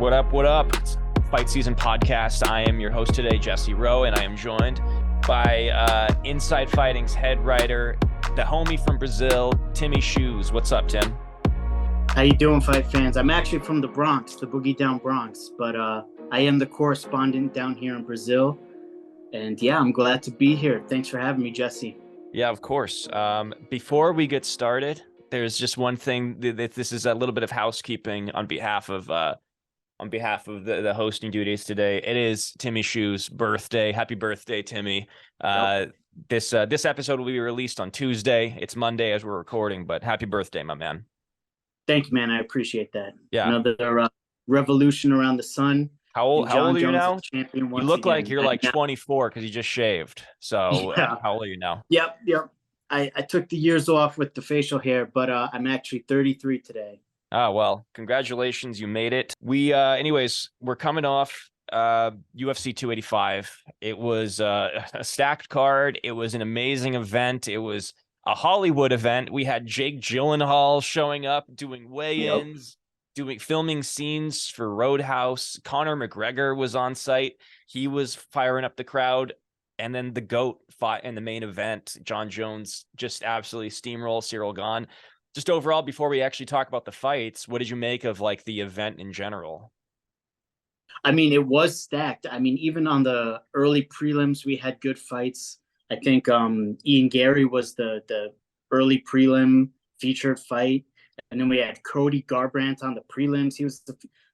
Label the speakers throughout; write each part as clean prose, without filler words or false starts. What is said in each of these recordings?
Speaker 1: What up? What up? It's Fight SZN Podcast. I am your host today, Jesse Rowe, and I am joined by Inside Fighting's head writer, the homie from Brazil, Timmy Shoes. What's up, Tim?
Speaker 2: How you doing, fight fans? I'm actually from the Bronx, the Boogie Down Bronx, but I am the correspondent down here in Brazil. And yeah, I'm glad to be here. Thanks for having me, Jesse.
Speaker 1: Yeah, of course. Before we get started, there's just one thing. This is a little bit of housekeeping on behalf of the hosting duties today. It is Timmy Shoes' birthday. Happy birthday, Timmy. This episode will be released on Tuesday. It's Monday as we're recording, but happy birthday, my man.
Speaker 2: Thank you, man. I appreciate that.
Speaker 1: Yeah.
Speaker 2: Another revolution around the sun.
Speaker 1: How old are you now?
Speaker 2: You
Speaker 1: look like you're like 24 because you just shaved. So
Speaker 2: yeah.
Speaker 1: How old are you now?
Speaker 2: Yep. I took the years off with the facial hair, but I'm actually 33 today.
Speaker 1: Ah, well, congratulations. You made it. Anyways, we're coming off UFC 285. It was a stacked card. It was an amazing event. It was a Hollywood event. We had Jake Gyllenhaal showing up, doing weigh-ins, filming scenes for Roadhouse. Conor McGregor was on site. He was firing up the crowd. And then the GOAT fought in the main event. Jon Jones just absolutely steamrolled Ciryl Gane. Just overall, before we actually talk about the fights, what did you make of like the event in general?
Speaker 2: I mean, it was stacked. I mean, even on the early prelims, we had good fights. I think Ian Gary was the early prelim featured fight. And then we had Cody Garbrandt on the prelims. He was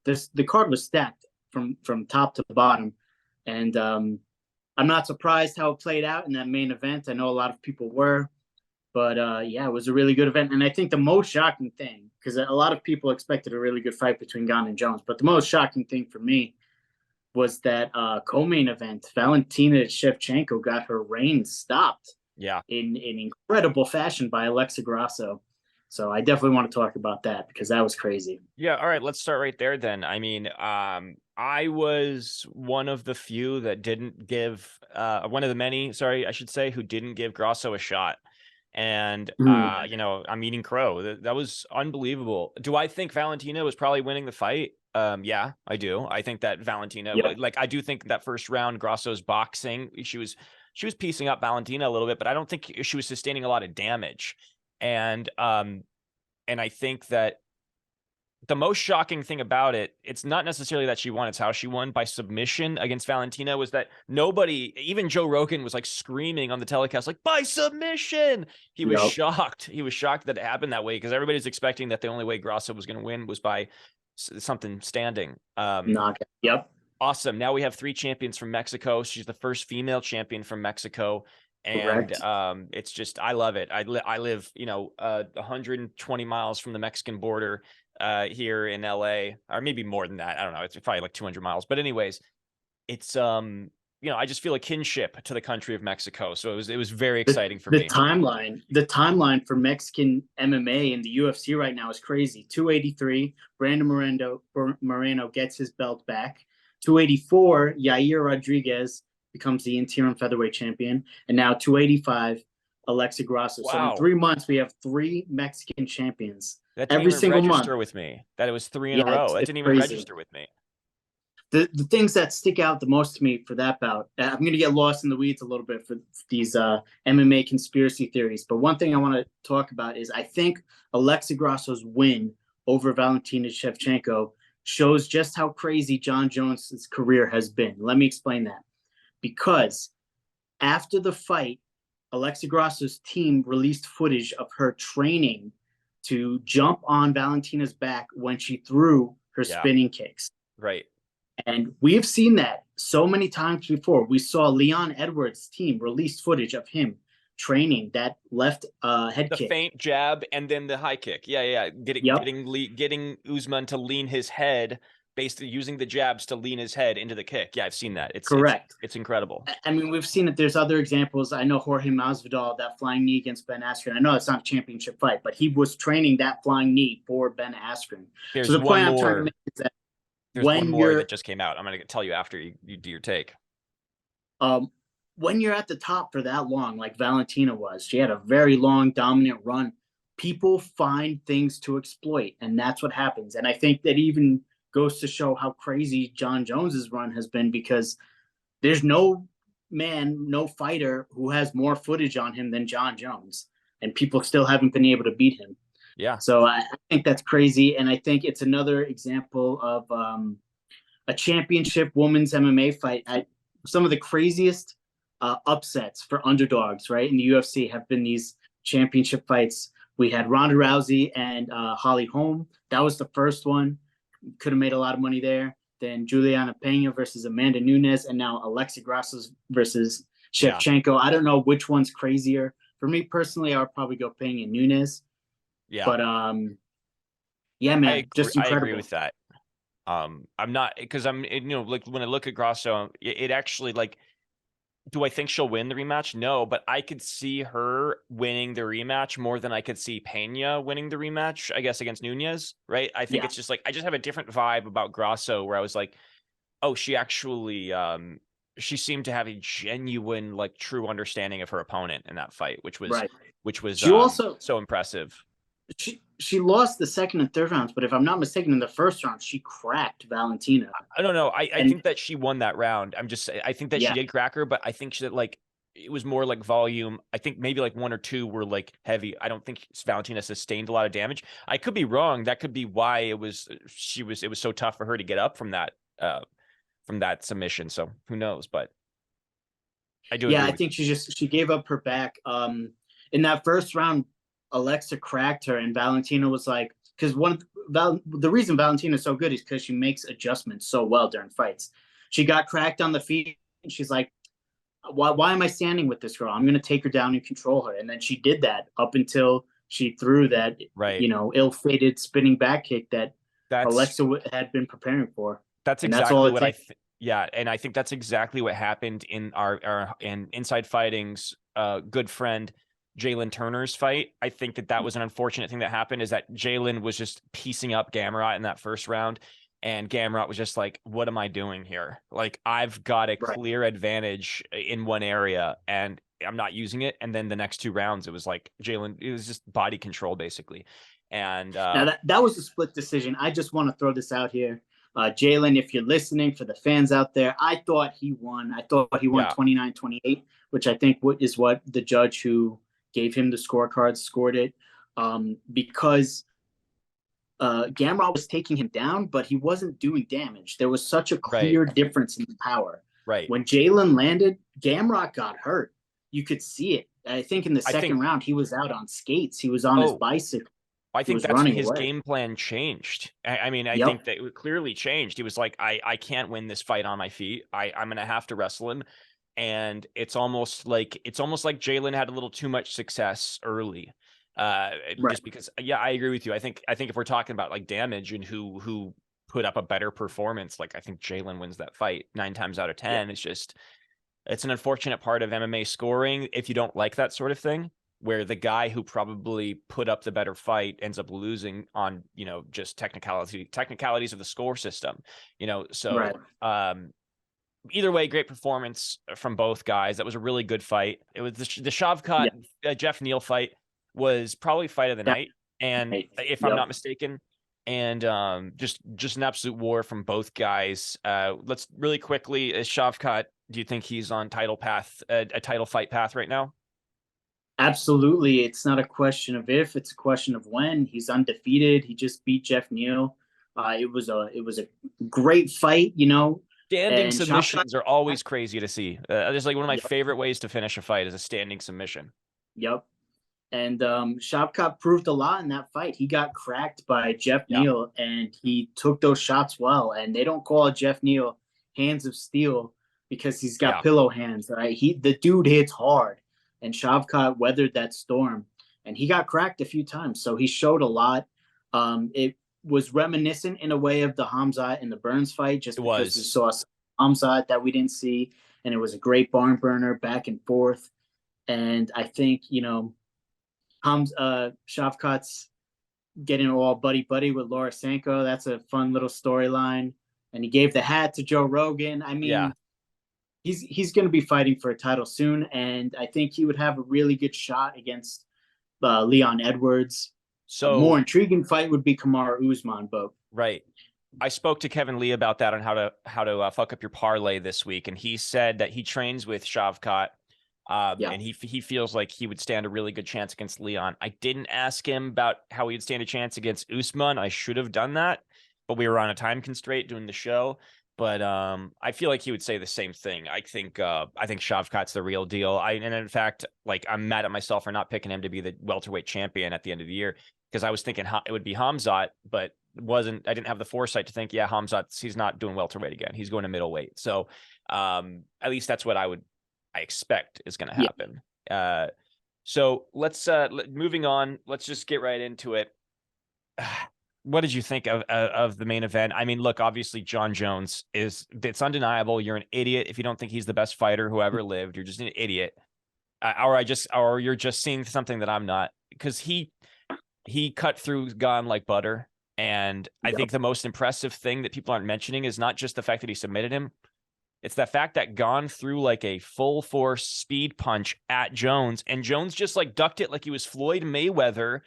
Speaker 2: the card was stacked from top to bottom. And I'm not surprised how it played out in that main event. I know a lot of people were. But yeah, it was a really good event. And I think the most shocking thing, because a lot of people expected a really good fight between Gane and Jones, but the most shocking thing for me was that co-main event, Valentina Schevchenko got her reign stopped in incredible fashion by Alexa Grasso. So I definitely want to talk about that because that was crazy.
Speaker 1: Yeah, all right, let's start right there then. I mean, I was one of the few that didn't give, one of the many, I should say, who didn't give Grasso a shot. And, I'm eating crow. That was unbelievable. Do I think Valentina was probably winning the fight? Yeah, I do. I think that Valentina, I do think that first round, Grasso's boxing, she was piecing up Valentina a little bit, but I don't think she was sustaining a lot of damage. And I think that the most shocking thing about it, it's not necessarily that she won, it's how she won by submission against Valentina, was that nobody, even Joe Rogan was like screaming on the telecast, like, by submission. He was shocked. He was shocked that it happened that way because everybody's expecting that the only way Grasso was going to win was by something standing. Awesome. Now we have 3 champions from Mexico. She's the first female champion from Mexico. And it's just, I love it. I live, 120 miles from the Mexican border here in LA, or maybe more than that. I don't know. It's probably like 200 miles. But anyways, it's, I just feel a kinship to the country of Mexico. So it was very exciting for me.
Speaker 2: The timeline for Mexican MMA and the UFC right now is crazy. 283, Brandon Moreno gets his belt back. 284, Yair Rodriguez becomes the interim featherweight champion. And now 285, Alexa Grasso. Wow. So in 3 months, we have 3 Mexican champions.
Speaker 1: That didn't
Speaker 2: every
Speaker 1: even
Speaker 2: single
Speaker 1: register
Speaker 2: month.
Speaker 1: With me. That it was 3 in a row. That didn't even register with me.
Speaker 2: The things that stick out the most to me for that bout, I'm going to get lost in the weeds a little bit for these MMA conspiracy theories. But one thing I want to talk about is I think Alexa Grasso's win over Valentina Schevchenko shows just how crazy Jon Jones' career has been. Let me explain that. Because after the fight, Alexa Grasso's team released footage of her training to jump on Valentina's back when she threw her spinning kicks.
Speaker 1: Right.
Speaker 2: And we've seen that so many times before. We saw Leon Edwards' team release footage of him training that left head kick.
Speaker 1: The feint jab and then the high kick. Yeah. Getting Usman to lean his head, basically using the jabs to lean his head into the kick. Yeah, I've seen that. It's correct. It's incredible.
Speaker 2: I mean, we've seen it. There's other examples. I know Jorge Masvidal, that flying knee against Ben Askren. I know it's not a championship fight, but he was training that flying knee for Ben Askren.
Speaker 1: There's
Speaker 2: so the point I'm trying to make is that
Speaker 1: there's one more that just came out. I'm going to tell you after you do your take.
Speaker 2: When you're at the top for that long, like Valentina was, she had a very long, dominant run. People find things to exploit, and that's what happens. And I think that even goes to show how crazy Jon Jones's run has been, because there's no fighter who has more footage on him than Jon Jones, and people still haven't been able to beat him.
Speaker 1: Yeah.
Speaker 2: So I think that's crazy, and I think it's another example of a championship women's MMA fight. Some of the craziest upsets for underdogs, right, in the UFC have been these championship fights. We had Ronda Rousey and Holly Holm. That was the first one. Could have made a lot of money there. Then Juliana Pena versus Amanda Nunes, and now Alexa Grasso versus Schevchenko. Yeah. I don't know which one's crazier. For me personally, I would probably go Pena Nunes.
Speaker 1: Yeah.
Speaker 2: But yeah, man, just incredible.
Speaker 1: I agree with that. I'm not, because I'm, like when I look at Grasso, it actually, like, do I think she'll win the rematch? No, but I could see her winning the rematch more than I could see Pena winning the rematch, I guess, against Nunes, right? I think it's just like, I just have a different vibe about Grasso, where I was like, oh, she actually, she seemed to have a genuine, like, true understanding of her opponent in that fight, which was
Speaker 2: she also
Speaker 1: so impressive.
Speaker 2: She lost the second and third rounds, but if I'm not mistaken, in the first round, she cracked Valentina.
Speaker 1: I don't know. I think that she won that round. I think that she did crack her, but I think that, like, it was more like volume. I think maybe like one or two were like heavy. I don't think Valentina sustained a lot of damage. I could be wrong. That could be why it was so tough for her to get up from that submission. So who knows? But I do.
Speaker 2: Yeah, I think she gave up her back. In that first round, Alexa cracked her, and Valentina was like, because the reason Valentina is so good is because she makes adjustments so well during fights. She got cracked on the feet, and she's like, why am I standing with this girl? I'm going to take her down and control her. And then she did that up until she threw that, ill-fated spinning back kick that Alexa had been preparing for.
Speaker 1: That's exactly what yeah, and I think that's exactly what happened in our Inside Fighting's good friend Jalin Turner's fight. I think that was an unfortunate thing that happened, is that Jalin was just piecing up Gamrot in that first round, and Gamrot was just like, what am I doing here? Like, I've got a clear advantage in one area and I'm not using it. And then the next two rounds, it was like Jalin, it was just body control basically. And
Speaker 2: now that was a split decision. I just want to throw this out here. Jalin, if you're listening, for the fans out there, I thought he won. I thought he won 29-28, which I think is what the judge who gave him the scorecards scored it, because Gamrot was taking him down, but he wasn't doing damage. There was such a clear difference in the power.
Speaker 1: Right.
Speaker 2: When Jalin landed, Gamrot got hurt. You could see it. I think in the second round, he was out on skates. He was on his bicycle.
Speaker 1: I think that's when his game plan changed. I mean, I think that it clearly changed. He was like, I can't win this fight on my feet. I'm going to have to wrestle him. And it's almost like Jalin had a little too much success early. Just because, I agree with you. I think if we're talking about like damage and who put up a better performance, like, I think Jalin wins that fight 9 times out of 10. It's an unfortunate part of MMA scoring if you don't like that sort of thing, where the guy who probably put up the better fight ends up losing on, just technicalities of the score system, so either way, great performance from both guys. That was a really good fight. It was the Shavkat Jeff Neal fight was probably fight of the night, and if I'm not mistaken, and just an absolute war from both guys. Let's really quickly, Shavkat, do you think he's on a title fight path right now?
Speaker 2: Absolutely. It's not a question of if, it's a question of when. He's undefeated. He just beat Jeff Neal. It was a great fight,
Speaker 1: Standing submissions are always crazy to see. It's like one of my favorite ways to finish a fight is a standing submission.
Speaker 2: Yep. And Shavkat proved a lot in that fight. He got cracked by Jeff Neal, and he took those shots well. And they don't call Jeff Neal hands of steel because he's got pillow hands, right? The dude hits hard, and Shavkat weathered that storm. And he got cracked a few times, so he showed a lot. It was reminiscent in a way of the Hamzat and the Burns fight, just because we saw Hamzat that we didn't see, and it was a great barn burner back and forth. And I think, Shavkat's getting all buddy with Laura Sanko. That's a fun little storyline. And he gave the hat to Joe Rogan. I mean, he's going to be fighting for a title soon, and I think he would have a really good shot against Leon Edwards. So a more intriguing fight would be Kamaru Usman, but
Speaker 1: I spoke to Kevin Lee about that on how to fuck up your parlay this week, and he said that he trains with Shavkat, and he feels like he would stand a really good chance against Leon. I didn't ask him about how he would stand a chance against Usman. I should have done that, but we were on a time constraint doing the show. But I feel like he would say the same thing. I think Shavkat's the real deal. And in fact, like, I'm mad at myself for not picking him to be the welterweight champion at the end of the year, because I was thinking it would be Khamzat, but I didn't have the foresight to think, he's not doing welterweight again. He's going to middleweight. So at least that's what I expect is going to happen. So let's moving on. Let's just get right into it. What did you think of the main event? I mean, look, obviously Jon Jones it's undeniable. You're an idiot if you don't think he's the best fighter who ever lived. You're just an idiot. Or you're just seeing something that I'm not, because he cut through Gane like butter. And I think the most impressive thing that people aren't mentioning is not just the fact that he submitted him. It's the fact that Gane threw like a full force speed punch at Jones, and Jones just like ducked it like he was Floyd Mayweather,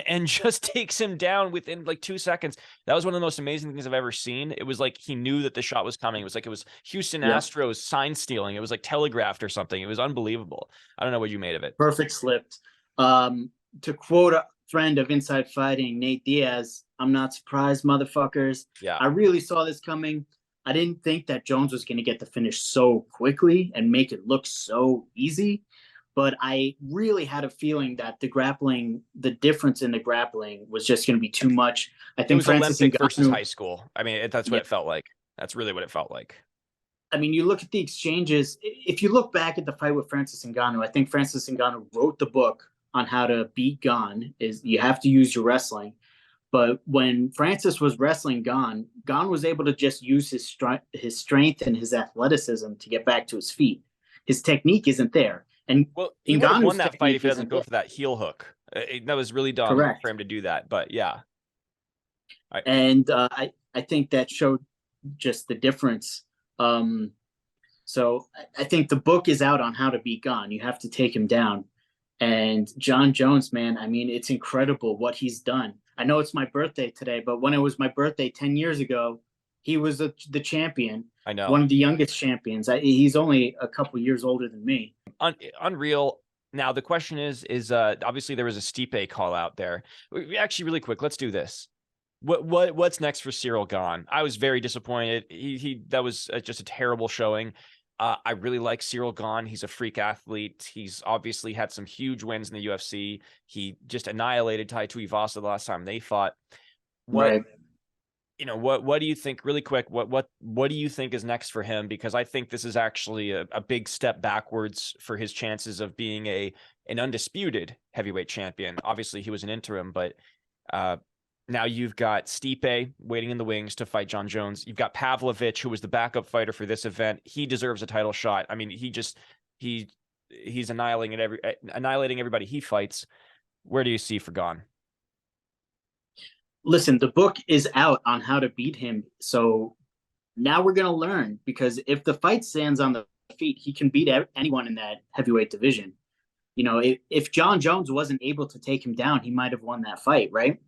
Speaker 1: and just takes him down within like 2 seconds. That was one of the most amazing things I've ever seen. It was like he knew that the shot was coming. It was Houston Astros sign stealing. It was like telegraphed or something. It was unbelievable. I don't know what you made of it.
Speaker 2: Perfect slipped. To quote a friend of Inside Fighting, Nate Diaz, "I'm not surprised, motherfuckers."
Speaker 1: Yeah,
Speaker 2: I really saw this coming. I didn't think that Jones was going to get the finish so quickly and make it look so easy, but I really had a feeling that the difference in the grappling was just going to be too much. I think
Speaker 1: it was
Speaker 2: Francis
Speaker 1: Olympic versus high school. I mean, that's what it felt like. That's really what it felt like.
Speaker 2: I mean, you look at the exchanges. If you look back at the fight with Francis Ngannou, I think Francis Ngannou wrote the book on how to beat Gane. Is you have to use your wrestling. But when Francis was wrestling Gane was able to just use his strength and his athleticism to get back to his feet. His technique isn't there. And
Speaker 1: he would have won that fight if he doesn't go for that heel hook. That was really dumb for him to do that. But yeah.
Speaker 2: I think that showed just the difference. So I think the book is out on how to beat Gane. You have to take him down. And Jon Jones, man, I mean, it's incredible what he's done. I know it's my birthday today, but when it was my birthday 10 years ago, he was the champion.
Speaker 1: I know.
Speaker 2: One of the youngest champions. He's only a couple years older than me.
Speaker 1: Unreal. Now, the question is obviously there was a Stipe call out there. Actually, really quick, let's do this. What's next for Ciryl Gane? I was very disappointed. That was just a terrible showing. I really like Ciryl Gane. He's a freak athlete. He's obviously had some huge wins in the UFC. He just annihilated Tai Tuivasa the last time they fought. What do you think, really quick, what do you think is next for him? Because I think this is actually a big step backwards for his chances of being an undisputed heavyweight champion. Obviously he was an interim, but now you've got Stipe waiting in the wings to fight Jon Jones. You've got Pavlovich, who was the backup fighter for this event. He deserves a title shot. I mean, he's annihilating everybody he fights. Where do you see for Gane?
Speaker 2: Listen, the book is out on how to beat him. So now we're going to learn, because if the fight stands on the feet, he can beat anyone in that heavyweight division. You know, if Jon Jones wasn't able to take him down, he might have won that fight, right?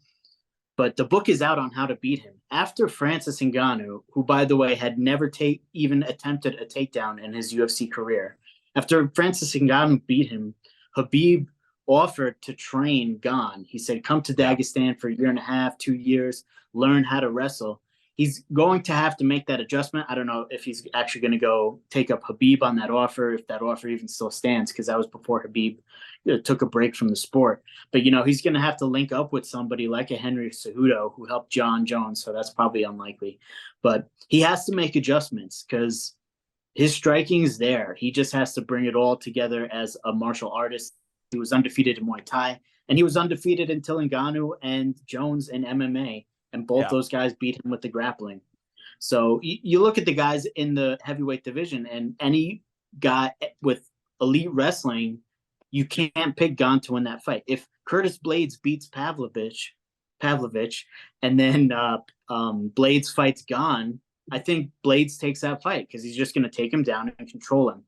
Speaker 2: But the book is out on how to beat him. After Francis Ngannou, who, by the way, had never even attempted a takedown in his UFC career, after Francis Ngannou beat him, Khabib offered to train Gane. He said, come to Dagestan for a year and a half, 2 years, learn how to wrestle. He's going to have to make that adjustment. I don't know if he's actually going to go take up Khabib on that offer, if that offer even still stands, because that was before Khabib took a break from the sport. But, he's going to have to link up with somebody like a Henry Cejudo who helped Jon Jones, so that's probably unlikely. But he has to make adjustments because his striking is there. He just has to bring it all together as a martial artist. He was undefeated in Muay Thai, and he was undefeated until Ngannou and Jones in MMA, and both those guys beat him with the grappling. So you look at the guys in the heavyweight division, and any guy with elite wrestling, you can't pick Gane to win that fight. If Curtis Blades beats Pavlovich, and then Blades fights Gane, I think Blades takes that fight because he's just going to take him down and control him.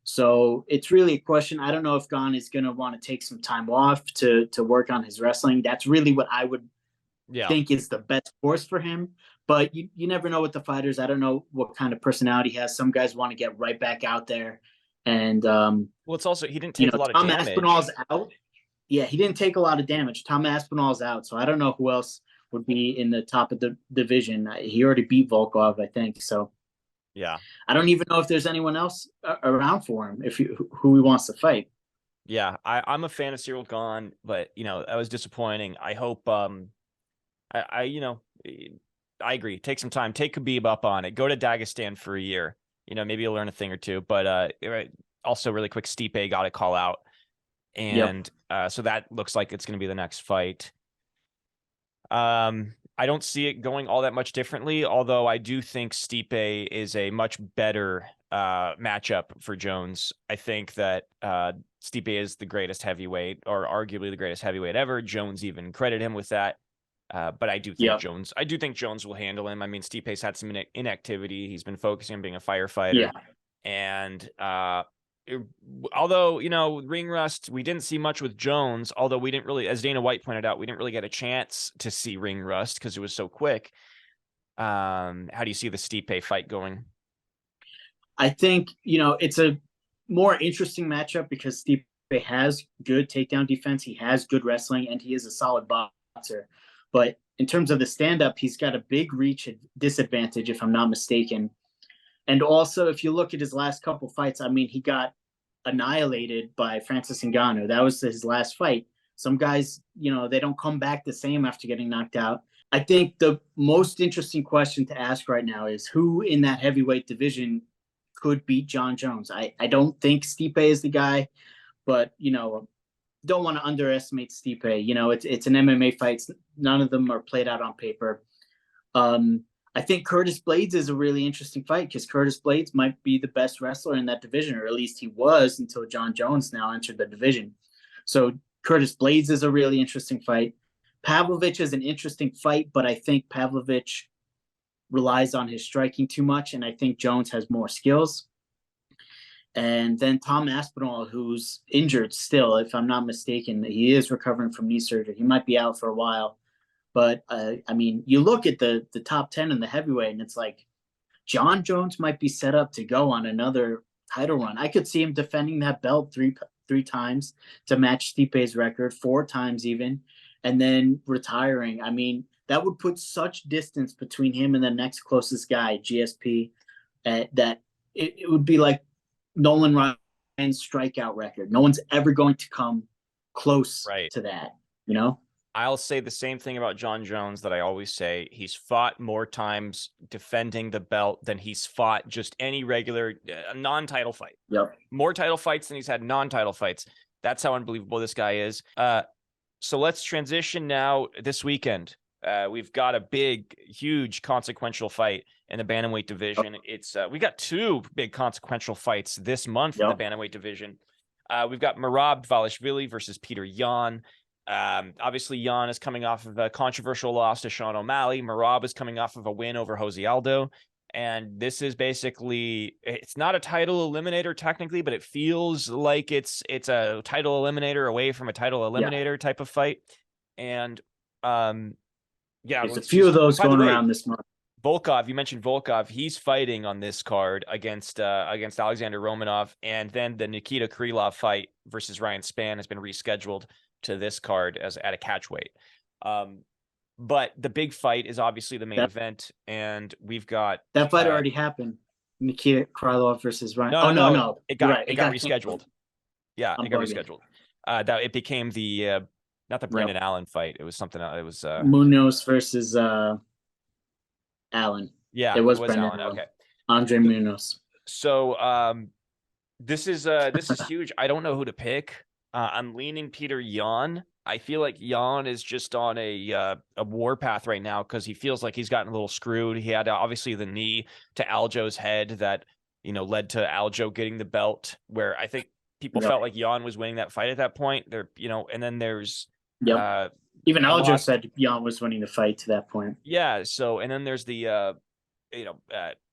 Speaker 2: So it's really a question. I don't know if Gane is going to want to take some time off to work on his wrestling. That's really what I would think is the best course for him. But you never know with the fighters. I don't know what kind of personality he has. Some guys want to get right back out there. And,
Speaker 1: well, it's also, he didn't take a lot of
Speaker 2: Tom
Speaker 1: damage.
Speaker 2: Aspinall's out. Yeah, he didn't take a lot of damage. Tom Aspinall's out. So I don't know who else would be in the top of the division. He already beat Volkov, I think. So
Speaker 1: yeah,
Speaker 2: I don't even know if there's anyone else around for him, who he wants to fight.
Speaker 1: yeah. I'm a fan of Ciryl Gane, but that was disappointing. I hope I agree. Take some time. Take Khabib up on it. Go to Dagestan for a year. Maybe you'll learn a thing or two. But also really quick, Stipe got a call out, and so that looks like it's going to be the next fight. I don't see it going all that much differently, although I do think Stipe is a much better matchup for Jones. I think that Stipe is the greatest heavyweight, or arguably the greatest heavyweight ever. Jones even credited him with that. But I do think Jones will handle him. I mean, Stipe's had some inactivity. He's been focusing on being a firefighter.
Speaker 2: Yeah.
Speaker 1: And although, ring rust, we didn't see much with Jones, although we didn't really, as Dana White pointed out, we didn't really get a chance to see ring rust because it was so quick. How do you see the Stipe fight going?
Speaker 2: I think, it's a more interesting matchup because Stipe has good takedown defense. He has good wrestling, and he is a solid boxer. But in terms of the stand-up, he's got a big reach disadvantage, if I'm not mistaken. And also, if you look at his last couple fights, I mean, he got annihilated by Francis Ngannou. That was his last fight. Some guys, they don't come back the same after getting knocked out. I think the most interesting question to ask right now is who in that heavyweight division could beat Jon Jones. I don't think Stipe is the guy, but, don't want to underestimate Stipe. It's an MMA fight. None of them are played out on paper. I think Curtis Blades is a really interesting fight because Curtis Blades might be the best wrestler in that division, or at least he was until Jon Jones now entered the division. So Curtis Blades is a really interesting fight. Pavlovich is an interesting fight, but I think Pavlovich relies on his striking too much, and I think Jones has more skills. And then Tom Aspinall, who's injured still, if I'm not mistaken, he is recovering from knee surgery. He might be out for a while. But, I mean, you look at the top 10 in the heavyweight, and it's like Jon Jones might be set up to go on another title run. I could see him defending that belt three times to match Stipe's record, 4 times even, and then retiring. I mean, that would put such distance between him and the next closest guy, GSP, that it would be like Nolan Ryan's strikeout record. No one's ever going to come close to that,
Speaker 1: I'll say the same thing about Jon Jones that I always say. He's fought more times defending the belt than he's fought just any regular non-title fight.
Speaker 2: Yep.
Speaker 1: More title fights than he's had non-title fights. That's how unbelievable this guy is. So let's transition now this weekend. We've got a big, huge, consequential fight in the bantamweight division. It's we got 2 big consequential fights this month in the bantamweight division. We've got Merab Dvalishvili versus Petr Yan. Obviously, Yan is coming off of a controversial loss to Sean O'Malley. Merab is coming off of a win over Jose Aldo. And this is basically, it's not a title eliminator technically, but it feels like it's a title eliminator away from a title eliminator type of fight. And
Speaker 2: there's a few of those going around this month.
Speaker 1: Volkov, you mentioned Volkov. He's fighting on this card against Alexander Romanov, and then the Nikita Krylov fight versus Ryan Spann has been rescheduled to this card as at a catch weight. But the big fight is obviously the main event, and we've got
Speaker 2: that fight already happened. Nikita Krylov versus Ryan.
Speaker 1: No. It got rescheduled. Yeah, it got rescheduled. That it became the not the Brendan Allen fight. It was something else. It was
Speaker 2: Munoz versus Allen.
Speaker 1: Yeah,
Speaker 2: it was Brendan Allen.
Speaker 1: Okay,
Speaker 2: Andre Munoz.
Speaker 1: So this is huge. I don't know who to pick. I'm leaning Petr Yan. I feel like Yan is just on a warpath right now because he feels like he's gotten a little screwed. He had obviously the knee to Aljo's head that led to Aljo getting the belt. Where I think people felt like Yan was winning that fight at that point. There, and then there's
Speaker 2: even Aljo said Yan was winning the fight to that point.
Speaker 1: Yeah. So and then there's the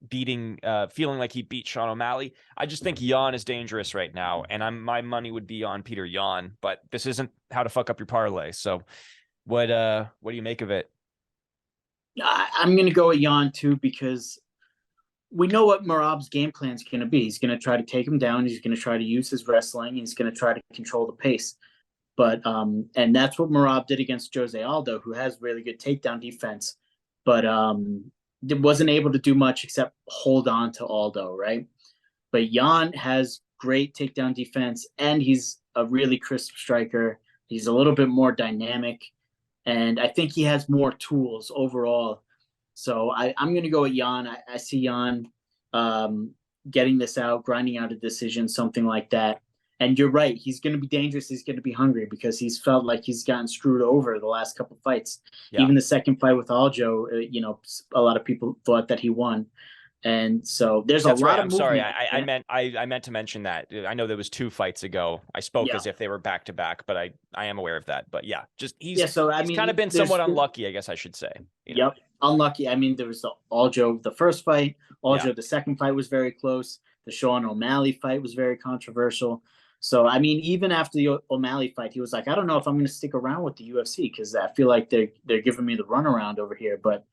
Speaker 1: feeling like he beat Sean O'Malley. I just think Yan is dangerous right now, and my money would be on Petr Yan, but this isn't how to fuck up your parlay. So what do you make of it?
Speaker 2: I'm going to go with Yan too, because we know what Merab's game plan is going to be. He's going to try to take him down. He's going to try to use his wrestling. He's going to try to control the pace. But and that's what Merab did against Jose Aldo, who has really good takedown defense, but wasn't able to do much except hold on to Aldo, right? But Yan has great takedown defense, and he's a really crisp striker. He's a little bit more dynamic, and I think he has more tools overall. So I'm going to go with Yan. I see Yan getting this out, grinding out a decision, something like that. And you're right. He's going to be dangerous. He's going to be hungry because he's felt like he's gotten screwed over the last couple of fights. Yeah. Even the second fight with Aljo, a lot of people thought that he won. And so there's a lot of movement.
Speaker 1: Sorry. I meant to mention that. I know there was 2 fights ago. I spoke as if they were back to back, but I am aware of that. But yeah, just he's kind of been somewhat unlucky, I guess I should say.
Speaker 2: Yep. Unlucky. I mean, there was the Aljo, the first fight. Aljo, the second fight was very close. The Sean O'Malley fight was very controversial. So, I mean, even after the O'Malley fight, he was like, I don't know if I'm going to stick around with the UFC because I feel like they're giving me the runaround over here. But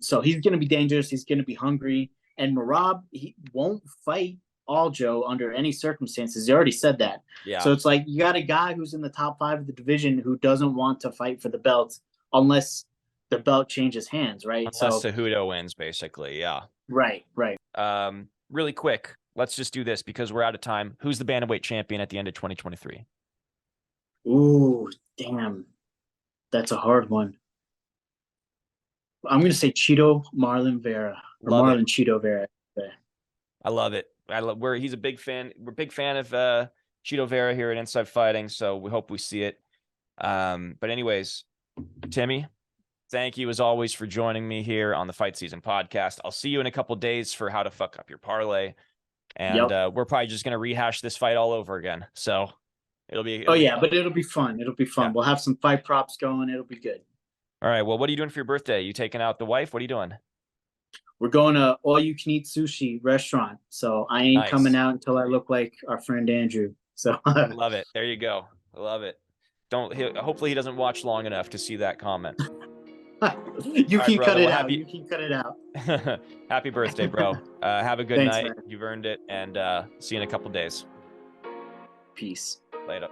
Speaker 2: so he's going to be dangerous. He's going to be hungry. And Merab, he won't fight Aljo under any circumstances. He already said that. Yeah. So it's like you got a guy who's in the top 5 of the division who doesn't want to fight for the belt unless the belt changes hands, right?
Speaker 1: Unless Cejudo wins, basically. Yeah.
Speaker 2: Right.
Speaker 1: Really quick. Let's just do this because we're out of time. Who's the bantamweight champion at the end of 2023?
Speaker 2: Ooh, damn. That's a hard one. I'm going to say Chito Marlon Vera. Or Marlon Chito Vera.
Speaker 1: I love it. He's a big fan. We're a big fan of Chito Vera here at Inside Fighting, so we hope we see it. But anyways, Timmy, thank you as always for joining me here on the Fight SZN Podcast. I'll see you in a couple days for how to fuck up your parlay. And we're probably just going to rehash this fight all over again. So it'll be
Speaker 2: but it'll be fun. It'll be fun. Yeah. We'll have some fight props going. It'll be good.
Speaker 1: All right. Well, what are you doing for your birthday? You taking out the wife? What are you doing?
Speaker 2: We're going to all-you-can-eat sushi restaurant. So I ain't coming out until I look like our friend Andrew. So
Speaker 1: love it. There you go. I love it. Hopefully he doesn't watch long enough to see that comment.
Speaker 2: You can cut it out. You can cut it out.
Speaker 1: Happy birthday, bro. Have a good night. Man. You've earned it. And see you in a couple days.
Speaker 2: Peace.
Speaker 1: Later.